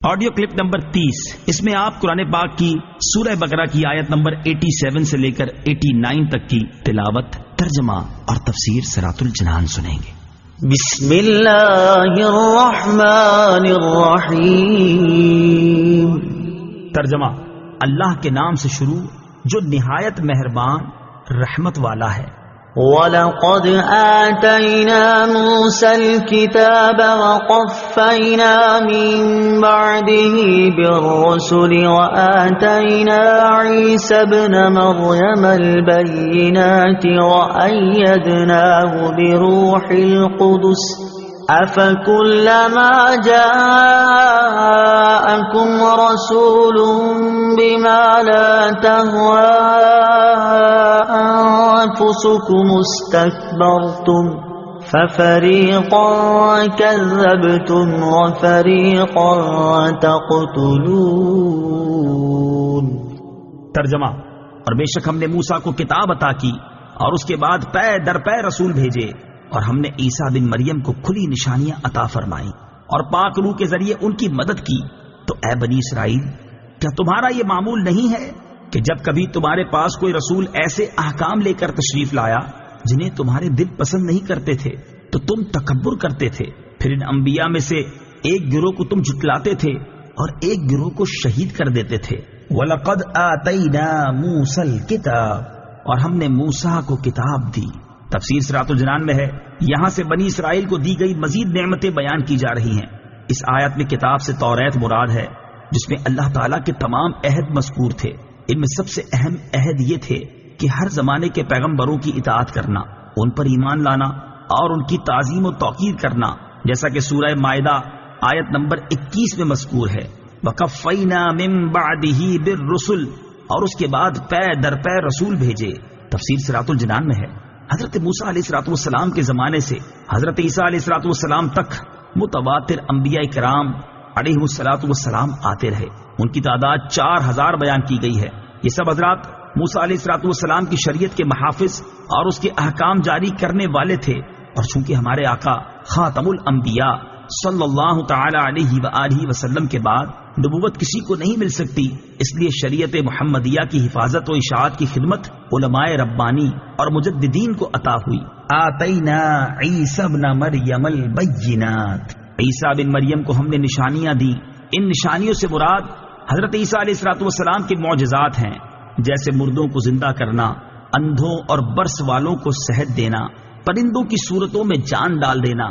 Audio clip number 30، اس میں آپ قرآن پاک کی سورہ بقرہ کی آیت نمبر 87 سے لے کر 89 تک کی تلاوت، ترجمہ اور تفسیر صراط الجنان سنیں گے۔ بسم اللہ الرحمن الرحیم۔ ترجمہ: اللہ کے نام سے شروع جو نہایت مہربان رحمت والا ہے۔ وَلَقَدْ آتَيْنَا مُوسَى الْكِتَابَ وَقَفَّيْنَا مِن بَعْدِهِ بِالرُّسُلِ وَآتَيْنَا عِيسَى ابْنَ مَرْيَمَ الْبَيِّنَاتِ وَأَيَّدْنَاهُ بِرُوحِ الْقُدُسِ أَفَكُلَّمَا جَاءَكُمْ رَسُولٌ بِمَا لَا تَهْوَىٰ أَنفُسُكُمُ اسْتَكْبَرْتُمْ فَفَرِيقًا كَذَّبْتُمْ وَفَرِيقًا تَقْتُلُونَ۔ ترجمہ: اور بے شک ہم نے موسیٰ کو کتاب عطا کی اور اس کے بعد پے در پے رسول بھیجے، اور ہم نے عیسیٰ بن مریم کو کھلی نشانیاں عطا فرمائیں اور پاک روح کے ذریعے ان کی مدد کی۔ تو اے بنی اسرائیل، کیا تمہارا یہ معمول نہیں ہے کہ جب کبھی تمہارے پاس کوئی رسول ایسے احکام لے کر تشریف لایا جنہیں تمہارے دل پسند نہیں کرتے تھے تو تم تکبر کرتے تھے، پھر ان انبیاء میں سے ایک گروہ کو تم جھٹلاتے تھے اور ایک گروہ کو شہید کر دیتے تھے۔ وَلَقَدْ آتَيْنَا مُوسَى الْكِتَابَ، اور ہم نے موسیٰ کو کتاب دی۔ تفسیر صراط الجنان میں ہے، یہاں سے بنی اسرائیل کو دی گئی مزید نعمتیں بیان کی جا رہی ہیں۔ اس آیت میں کتاب سے توریت مراد ہے، جس میں اللہ تعالیٰ کے تمام عہد مذکور تھے۔ ان میں سب سے اہم عہد یہ تھے کہ ہر زمانے کے پیغمبروں کی اطاعت کرنا، ان پر ایمان لانا اور ان کی تعظیم و توقیر کرنا، جیسا کہ سورہ مائدہ آیت نمبر 21 میں مذکور ہے۔ وَقَفَّيْنَا مِن بَعْدِهِ بِالرُّسُلِ، اور اس کے بعد پے در پے رسول بھیجے۔ تفسیر صراط الجنان میں ہے، حضرت موسیٰ علیہ الصلوۃ والسلام کے زمانے سے حضرت عیسیٰ علیہ الصلوۃ والسلام تک متواتر انبیاء کرام علیہ الصلوۃ والسلام آتے رہے۔ ان کی تعداد 4000 بیان کی گئی ہے۔ یہ سب حضرات موسیٰ علیہ الصلوۃ والسلام کی شریعت کے محافظ اور اس کے احکام جاری کرنے والے تھے، اور چونکہ ہمارے آقا خاتم الانبیاء صلی اللہ تعالی علیہ وآلہ وسلم کے بعد نبوت کسی کو نہیں مل سکتی، اس لیے شریعت محمدیہ کی حفاظت و اشاعت کی خدمت علماء ربانی اور مجددین کو عطا ہوئی۔ آتینا عیسی ابن مریم البینات، عیسیٰ بن مریم کو ہم نے نشانیاں دی۔ ان نشانیوں سے مراد حضرت عیسیٰ علیہ الصلوۃ والسلام کے معجزات ہیں، جیسے مردوں کو زندہ کرنا، اندھوں اور برس والوں کو صحت دینا، پرندوں کی صورتوں میں جان ڈال دینا،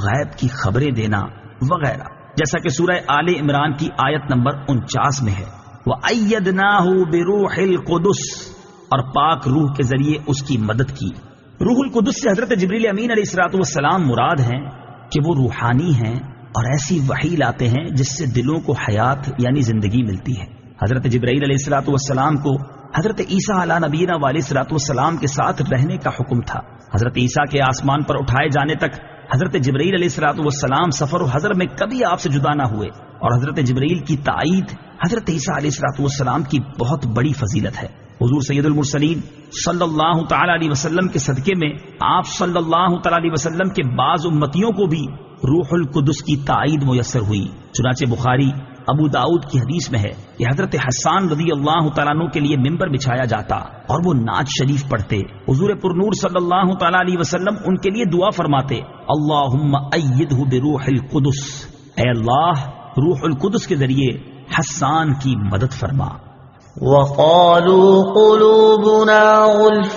غیب کی خبریں دینا وغیرہ، جیسا کہ سورہ آل عمران کی آیت نمبر 49 میں ہے۔ وَأَيَّدْنَاهُ بِرُوحِ الْقُدُسِ، اور پاک روح کے ذریعے اس کی مدد کی۔ روح القدس سے حضرت جبریل امین علیہ الصلوۃ والسلام مراد ہیں کہ وہ روحانی ہیں اور ایسی وحی لاتے ہیں جس سے دلوں کو حیات یعنی زندگی ملتی ہے۔ حضرت جبرائیل علیہ الصلوۃ والسلام کو حضرت عیسیٰ علیہ نبینا علیہ الصلوۃ والسلام کے ساتھ رہنے کا حکم تھا۔ حضرت عیسیٰ کے آسمان پر اٹھائے جانے تک حضرت جبرائیل علیہ الصلوۃ والسلام سفر و حضر میں کبھی آپ سے جدا نہ ہوئے، اور حضرت جبرائیل کی تائید حضرت عیسیٰ علیہ الصلوۃ والسلام کی بہت بڑی فضیلت ہے۔ حضور سید المرسلین صلی اللہ تعالی علیہ وسلم کے صدقے میں آپ صلی اللہ تعالی علیہ وسلم کے بعض امتیوں کو بھی روح القدس کی تائید میسر ہوئی۔ چنانچہ بخاری ابو داؤد کی حدیث میں ہے کہ حضرت حسان رضی اللہ تعالیٰ عنہ کے لیے ممبر بچھایا جاتا اور وہ نعت شریف پڑھتے۔ حضور پر نور صلی اللہ تعالیٰ علیہ وسلم ان کے لیے دعا فرماتے، اللہم ایدہ بروح القدس، اے اللہ روح القدس کے ذریعے حسان کی مدد فرما۔ وَقَالُوا قُلُوبُنَا غُلْفٌ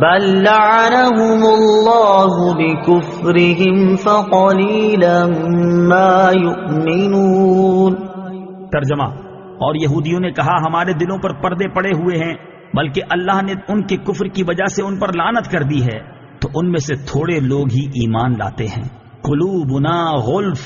بَل لَّعَنَهُمُ اللَّهُ بِكُفْرِهِمْ فَقَلِيلًا مَّا يُؤْمِنُونَ۔ ترجمہ: اور یہودیوں نے کہا ہمارے دلوں پر پردے پڑے ہوئے ہیں، بلکہ اللہ نے ان کے کفر کی وجہ سے ان پر لعنت کر دی ہے، تو ان میں سے تھوڑے لوگ ہی ایمان لاتے ہیں۔ قلوبنا غلف،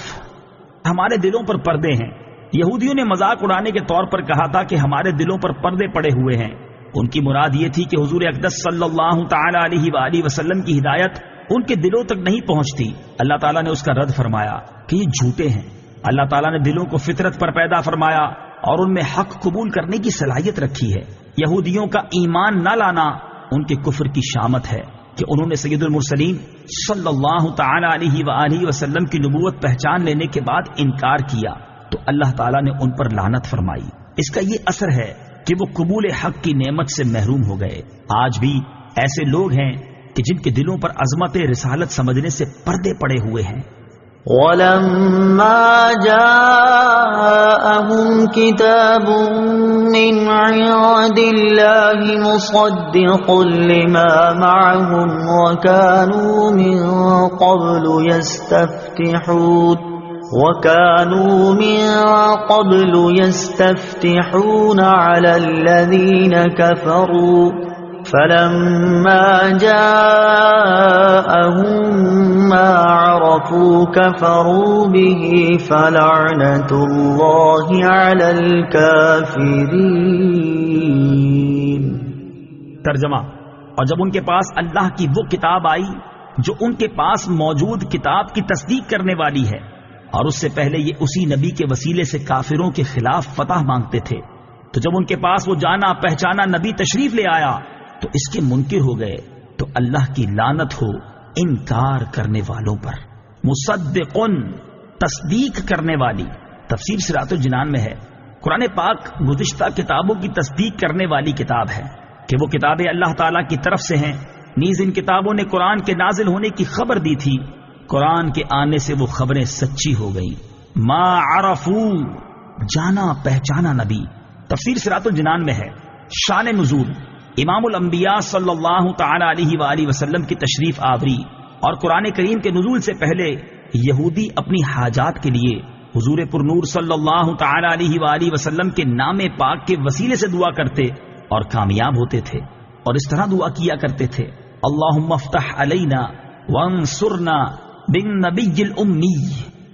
ہمارے دلوں پر پردے ہیں۔ یہودیوں نے مذاق اڑانے کے طور پر کہا تھا کہ ہمارے دلوں پر پردے پڑے ہوئے ہیں۔ ان کی مراد یہ تھی کہ حضور اقدس صلی اللہ تعالی علیہ وآلہ وسلم کی ہدایت ان کے دلوں تک نہیں پہنچتی۔ اللہ تعالیٰ نے اس کا رد فرمایا کہ یہ جھوٹے ہیں۔ اللہ تعالیٰ نے دلوں کو فطرت پر پیدا فرمایا اور ان میں حق قبول کرنے کی صلاحیت رکھی ہے۔ یہودیوں کا ایمان نہ لانا ان کے کفر کی شامت ہے کہ انہوں نے سید المرسلین صلی اللہ تعالی علیہ وآلہ وسلم کی نبوت پہچان لینے کے بعد انکار کیا تو اللہ تعالیٰ نے ان پر لعنت فرمائی۔ اس کا یہ اثر ہے کہ وہ قبول حق کی نعمت سے محروم ہو گئے۔ آج بھی ایسے لوگ ہیں کہ جن کے دلوں پر عظمت رسالت سمجھنے سے پردے پڑے ہوئے ہیں۔ وَلَمَّا جَاءَهُمْ كِتَابٌ مِّنْ عِندِ اللَّهِ مُصَدِّقٌ لِّمَا مَعَهُمْ وَكَانُوا مِن قَبْلُ يَسْتَفْتِحُونَ عَلَى الَّذِينَ كَفَرُوا فَلَمَّا جَاءَهُم مَّا عَرَفُوا كَفَرُوا بِهِ فَلَعْنَةُ اللَّهِ عَلَى الْكَافِرِينَ۔ ترجمہ: اور جب ان کے پاس اللہ کی وہ کتاب آئی جو ان کے پاس موجود کتاب کی تصدیق کرنے والی ہے، اور اس سے پہلے یہ اسی نبی کے وسیلے سے کافروں کے خلاف فتح مانگتے تھے، تو جب ان کے پاس وہ جانا پہچانا نبی تشریف لے آیا تو اس کے منکر ہو گئے، تو اللہ کی لعنت ہو انکار کرنے والوں پر۔ مصدقن، تصدیق کرنے والی۔ تفسیر صراط الجنان میں ہے، قرآن پاک گزشتہ کتابوں کی تصدیق کرنے والی کتاب ہے کہ وہ کتابیں اللہ تعالیٰ کی طرف سے ہیں، نیز ان کتابوں نے قرآن کے نازل ہونے کی خبر دی تھی، قرآن کے آنے سے وہ خبریں سچی ہو گئیں۔ ما عرفو، جانا پہچانا نبی۔ تفسیر صراط الجنان میں ہے، شان نزول، امام الانبیاء صلی اللہ تعالی علیہ وآلہ وسلم کی تشریف آوری اور قرآن کریم کے نزول سے پہلے یہودی اپنی حاجات کے لیے حضور پر نور صلی اللہ تعالی علیہ وآلہ وسلم کے نام پاک کے وسیلے سے دعا کرتے اور کامیاب ہوتے تھے، اور اس طرح دعا کیا کرتے تھے: اللہم افتح علینا وانصرنا بالنبی الامی،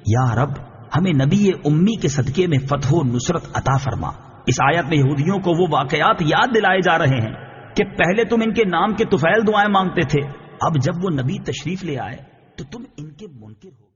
یا رب ہمیں نبی امی کے صدقے میں فتح و نصرت عطا فرما۔ اس آیت میں یہودیوں کو وہ واقعات یاد دلائے جا رہے ہیں کہ پہلے تم ان کے نام کے طفیل دعائیں مانگتے تھے، اب جب وہ نبی تشریف لے آئے تو تم ان کے منکر ہو۔